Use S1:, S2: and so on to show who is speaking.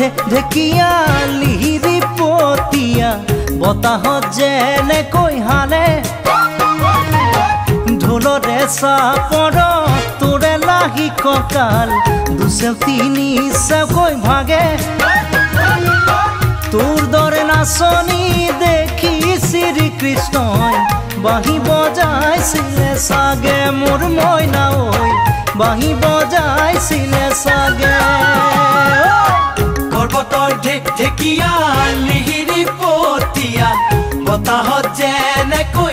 S1: ঢেকিয়া লিহিৰি পতিয়া বতাহত যেনেকৈ হালে ঢোলৰে চাপৰ তোৰে লাহি কঁকাল দুচেও তিনি চেওকৈ ভাগে তোৰ দৰে নাচনি দেখি শ্ৰীকৃষ্ণই বাঁহী বজাইছিলে চাগে মোৰ মইনা ঐ বাঁহী বজাইছিলে চাগে
S2: পৰ্বতৰ ঢেকিয়া লিহিৰি পতিয়া বতাহত যেনেকৈ